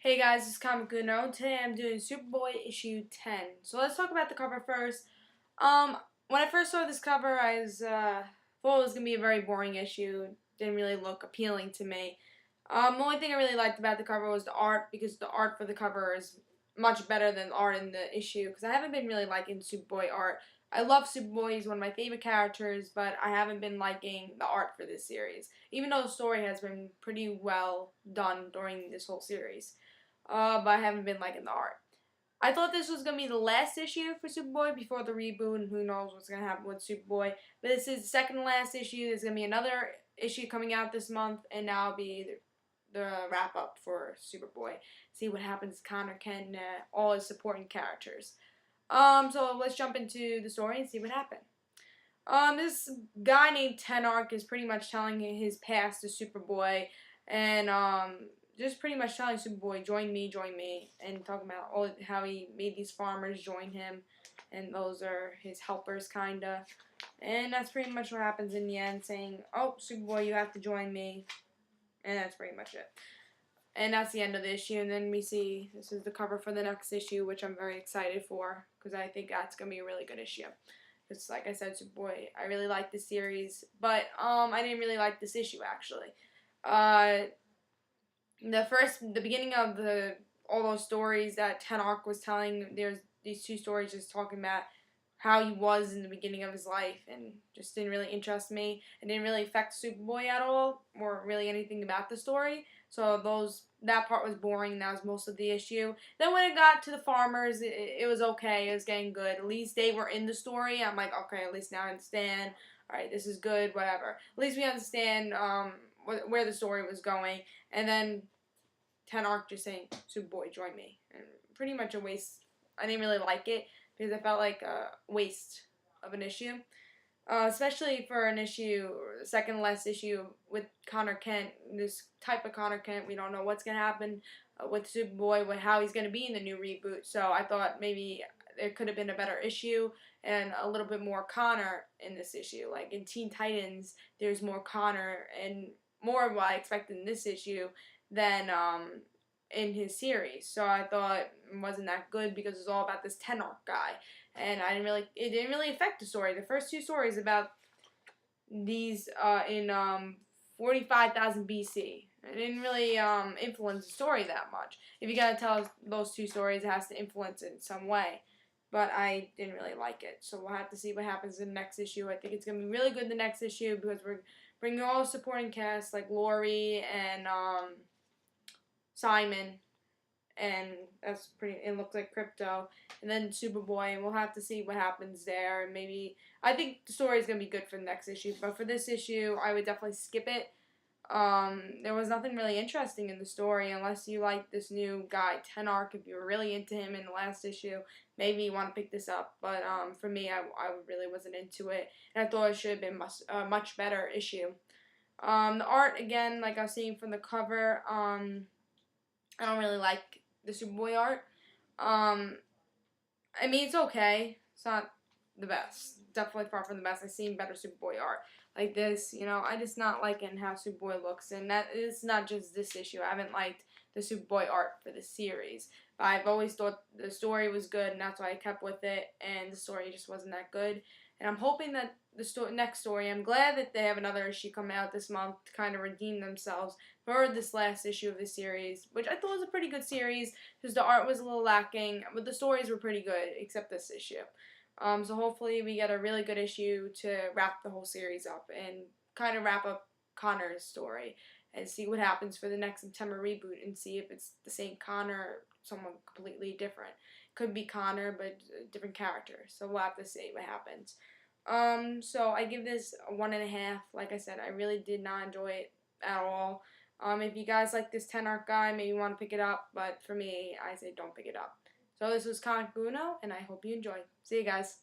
Hey guys, it's Comic Uno. Today I'm doing Superboy issue 10. So let's talk about the cover first. When I first saw this cover, I was thought it was gonna be a very boring issue. Didn't really look appealing to me. The only thing I really liked about the cover was the art, because the art for the cover is much better than the art in the issue. Because I haven't been really liking Superboy art. I love Superboy; he's one of my favorite characters, but I haven't been liking the art for this series. Even though the story has been pretty well done during this whole series, but I haven't been liking the art. I thought this was going to be the last issue for Superboy before the reboot, and who knows what's going to happen with Superboy. But this is the second to last issue. There's going to be another issue coming out this month, and now will be the wrap-up for Superboy. See what happens to Connor, Kent, all his supporting characters. So let's jump into the story and see what happened. This guy named Tenark is pretty much telling his past to Superboy, and just pretty much telling Superboy, join me, and talking about how he made these farmers join him, and those are his helpers, kinda. And that's pretty much what happens in the end, saying, oh, Superboy, you have to join me, and that's pretty much it. And that's the end of the issue, and then we see, this is the cover for the next issue, which I'm very excited for, because I think that's going to be a really good issue. Because, like I said, Superboy, I really like this series, but I didn't really like this issue, actually. The beginning of all those stories that Tenark was telling, there's these two stories just talking about how he was in the beginning of his life, and just didn't really interest me. It didn't really affect Superboy at all, or really anything about the story. So that part was boring. That was most of the issue. Then when it got to the farmers, it was okay. It was getting good. At least they were in the story. I'm like, okay, at least now I understand. All right, this is good. Whatever. At least we understand where the story was going. And then Tenark just saying, Superboy, join me. And pretty much a waste. I didn't really like it because I felt like a waste of an issue. Especially for an issue, second last issue with Connor Kent, this type of Connor Kent, we don't know what's going to happen with Superboy, with how he's going to be in the new reboot. So I thought maybe there could have been a better issue and a little bit more Connor in this issue. Like in Teen Titans, there's more Connor and more of what I expected in this issue than in his series. So I thought it wasn't that good because it's all about this Tenark guy. And it didn't really affect the story. The first two stories about these in 45,000 BC. It didn't really influence the story that much. If you gotta tell those two stories, it has to influence it in some way. But I didn't really like it. So we'll have to see what happens in the next issue. I think it's going to be really good in the next issue because we're bringing all the supporting cast like Lori and Simon, and that's pretty. It looks like Crypto, and then Superboy, and we'll have to see what happens there. And maybe I think the story is gonna be good for the next issue, but for this issue, I would definitely skip it. There was nothing really interesting in the story unless you like this new guy Tenark. If you were really into him in the last issue, maybe you want to pick this up. But for me, I really wasn't into it, and I thought it should have been much better issue. The art, again, like I was saying from the cover, I don't really like the Superboy art. I mean, it's okay. It's not the best. Definitely far from the best. I've seen better Superboy art like this. I just not liking how Superboy looks, and that is not just this issue. I haven't liked the Superboy art for the series, but I've always thought the story was good, and that's why I kept with it. And the story just wasn't that good. And I'm hoping that the next story, I'm glad that they have another issue coming out this month to kind of redeem themselves for this last issue of the series, which I thought was a pretty good series because the art was a little lacking, but the stories were pretty good, except this issue. So hopefully we get a really good issue to wrap the whole series up and kind of wrap up Connor's story and see what happens for the next September reboot and see if it's the same Connor or someone completely different. Could be Connor, but a different character. So we'll have to see what happens. So I give this a 1.5. Like I said, I really did not enjoy it at all. If you guys like this Tenark guy, maybe you want to pick it up. But for me, I say don't pick it up. So this was Comic Uno, and I hope you enjoyed. See you guys.